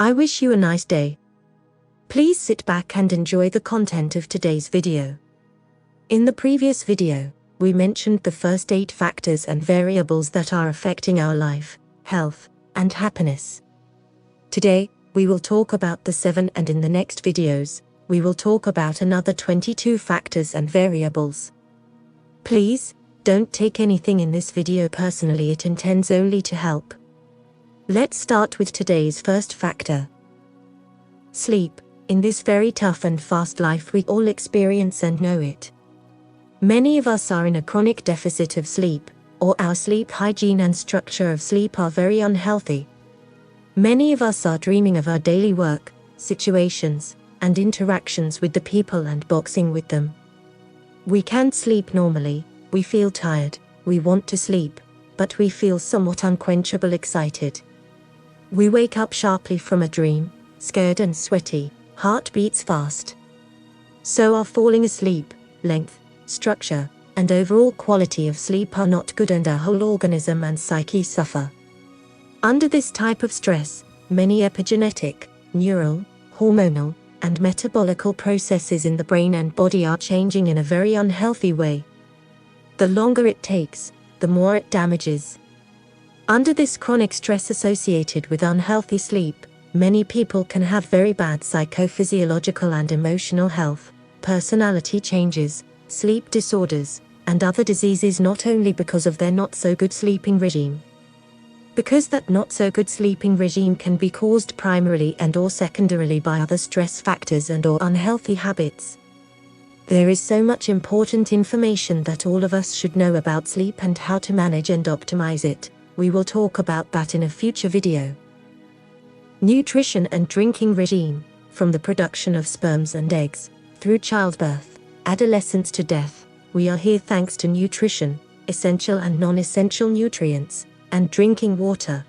I wish you a nice day. Please sit back and enjoy the content of today's video. In the previous video, we mentioned the first 8 factors and variables that are affecting our life, health, and happiness. Today, we will talk about the 7, and in the next videos, we will talk about another 22 factors and variables. Please, don't take anything in this video personally, it intends only to help. Let's start with today's first factor. Sleep. In this very tough and fast life we all experience and know it. Many of us are in a chronic deficit of sleep, or our sleep hygiene and structure of sleep are very unhealthy. Many of us are dreaming of our daily work, situations, and interactions with the people and boxing with them. We can't sleep normally, we feel tired, we want to sleep, but we feel somewhat unquenchable excited. We wake up sharply from a dream, scared and sweaty, heart beats fast. So our falling asleep, length, structure, and overall quality of sleep are not good, and our whole organism and psyche suffer. Under this type of stress, many epigenetic, neural, hormonal, and metabolical processes in the brain and body are changing in a very unhealthy way. The longer it takes, the more it damages. Under this chronic stress associated with unhealthy sleep, many people can have very bad psychophysiological and emotional health, personality changes, sleep disorders, and other diseases, not only because of their not so good sleeping regime. Because that not so good sleeping regime can be caused primarily and or secondarily by other stress factors and or unhealthy habits. There is so much important information that all of us should know about sleep and how to manage and optimize it. We will talk about that in a future video. Nutrition and drinking regime. From the production of sperms and eggs, through childbirth, adolescence to death, we are here thanks to nutrition, essential and non-essential nutrients, and drinking water.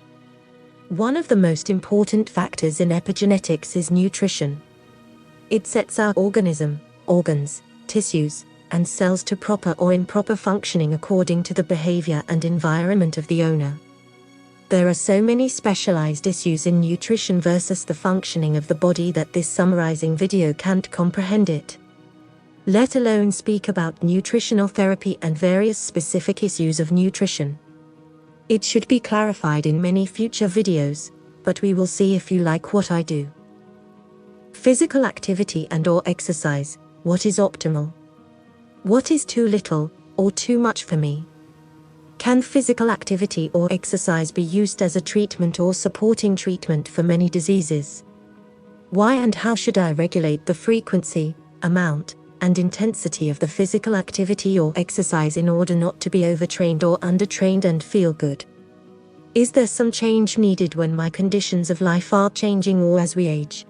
One of the most important factors in epigenetics is nutrition. It sets our organism, organs, tissues, and cells to proper or improper functioning according to the behavior and environment of the owner. There are so many specialized issues in nutrition versus the functioning of the body that this summarizing video can't comprehend it. Let alone speak about nutritional therapy and various specific issues of nutrition. It should be clarified in many future videos, but we will see if you like what I do. Physical activity and or exercise. What is optimal? What is too little, or too much for me? Can physical activity or exercise be used as a treatment or supporting treatment for many diseases? Why and how should I regulate the frequency, amount, and intensity of the physical activity or exercise in order not to be overtrained or undertrained and feel good? Is there some change needed when my conditions of life are changing or as we age?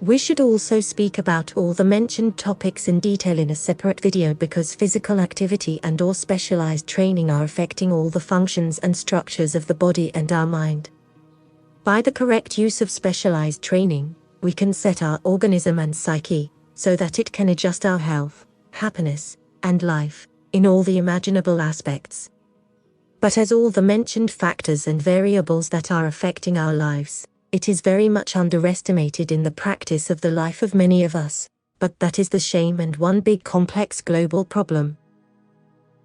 We should also speak about all the mentioned topics in detail in a separate video, because physical activity and or specialized training are affecting all the functions and structures of the body and our mind. By the correct use of specialized training, we can set our organism and psyche so that it can adjust our health, happiness, and life, in all the imaginable aspects. But as all the mentioned factors and variables that are affecting our lives, it is very much underestimated in the practice of the life of many of us, but that is the shame and one big complex global problem.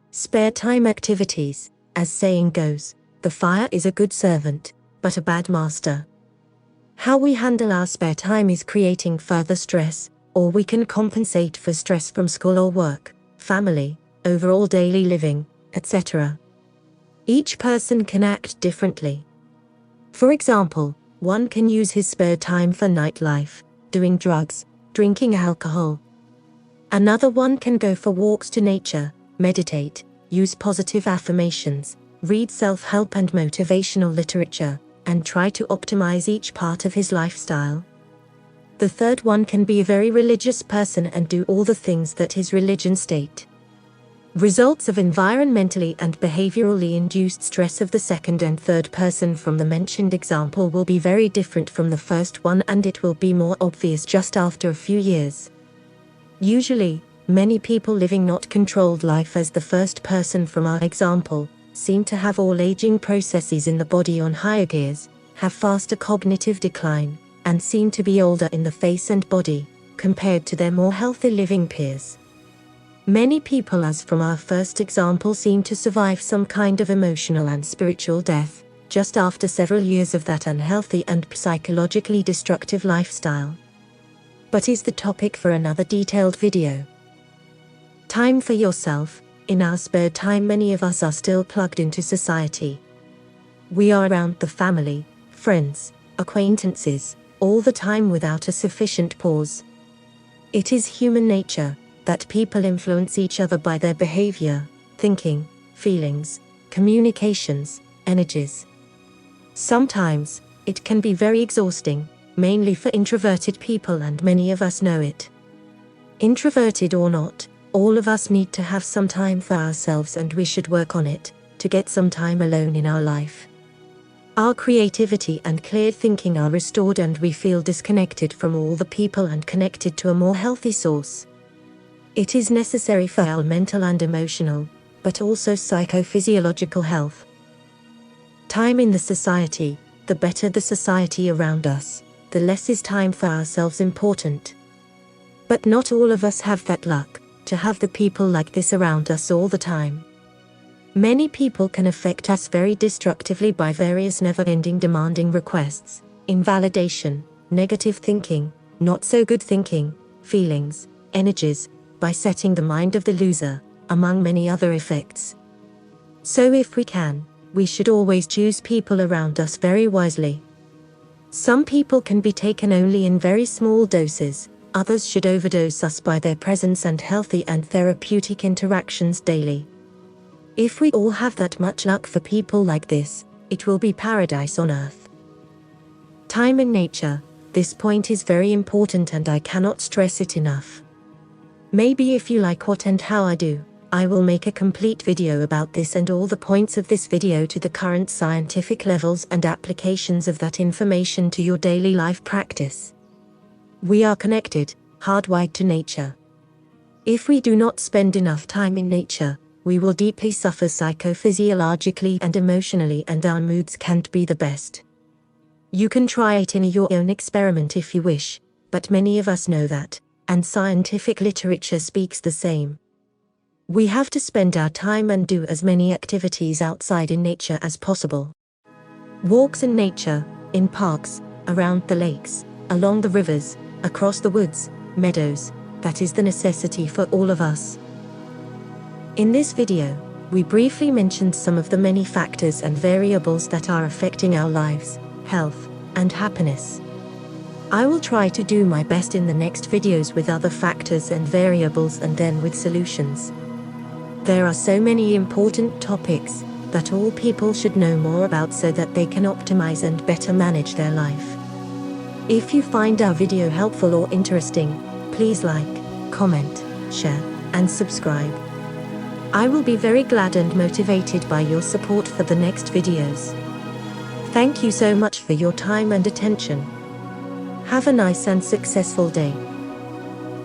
Spare time activities. As saying goes, the fire is a good servant, but a bad master. How we handle our spare time is creating further stress, or we can compensate for stress from school or work, family, overall daily living, etc. Each person can act differently. For example, one can use his spare time for nightlife, doing drugs, drinking alcohol. Another one can go for walks to nature, meditate, use positive affirmations, read self-help and motivational literature, and try to optimize each part of his lifestyle. The third one can be a very religious person and do all the things that his religion state. Results of environmentally and behaviorally induced stress of the second and third person from the mentioned example will be very different from the first one, and it will be more obvious just after a few years. Usually, many people living not controlled life as the first person from our example, seem to have all aging processes in the body on higher gears, have faster cognitive decline, and seem to be older in the face and body, compared to their more healthy living peers. Many people, as from our first example, seem to survive some kind of emotional and spiritual death, just after several years of that unhealthy and psychologically destructive lifestyle. But is the topic for another detailed video. Time for yourself. In our spare time, many of us are still plugged into society. We are around the family, friends, acquaintances, all the time without a sufficient pause. It is human nature that people influence each other by their behavior, thinking, feelings, communications, energies. Sometimes, it can be very exhausting, mainly for introverted people, and many of us know it. Introverted or not, all of us need to have some time for ourselves, and we should work on it, to get some time alone in our life. Our creativity and clear thinking are restored, and we feel disconnected from all the people and connected to a more healthy source. It is necessary for our mental and emotional, but also psychophysiological health. Time in the society. The better the society around us, the less is time for ourselves important. But not all of us have that luck, to have the people like this around us all the time. Many people can affect us very destructively by various never-ending demanding requests, invalidation, negative thinking, not so good thinking, feelings, energies, by setting the mind of the loser, among many other effects. So if we can, we should always choose people around us very wisely. Some people can be taken only in very small doses, others should overdose us by their presence and healthy and therapeutic interactions daily. If we all have that much luck for people like this, it will be paradise on earth. Time in nature. This point is very important, and I cannot stress it enough. Maybe if you like what and how I do, I will make a complete video about this and all the points of this video to the current scientific levels and applications of that information to your daily life practice. We are connected, hardwired to nature. If we do not spend enough time in nature, we will deeply suffer psychophysiologically and emotionally, and our moods can't be the best. You can try it in your own experiment if you wish, but many of us know that, and scientific literature speaks the same. We have to spend our time and do as many activities outside in nature as possible. Walks in nature, in parks, around the lakes, along the rivers, across the woods, meadows, that is the necessity for all of us. In this video, we briefly mentioned some of the many factors and variables that are affecting our lives, health, and happiness. I will try to do my best in the next videos with other factors and variables, and then with solutions. There are so many important topics that all people should know more about so that they can optimize and better manage their life. If you find our video helpful or interesting, please like, comment, share, and subscribe. I will be very glad and motivated by your support for the next videos. Thank you so much for your time and attention. Have a nice and successful day.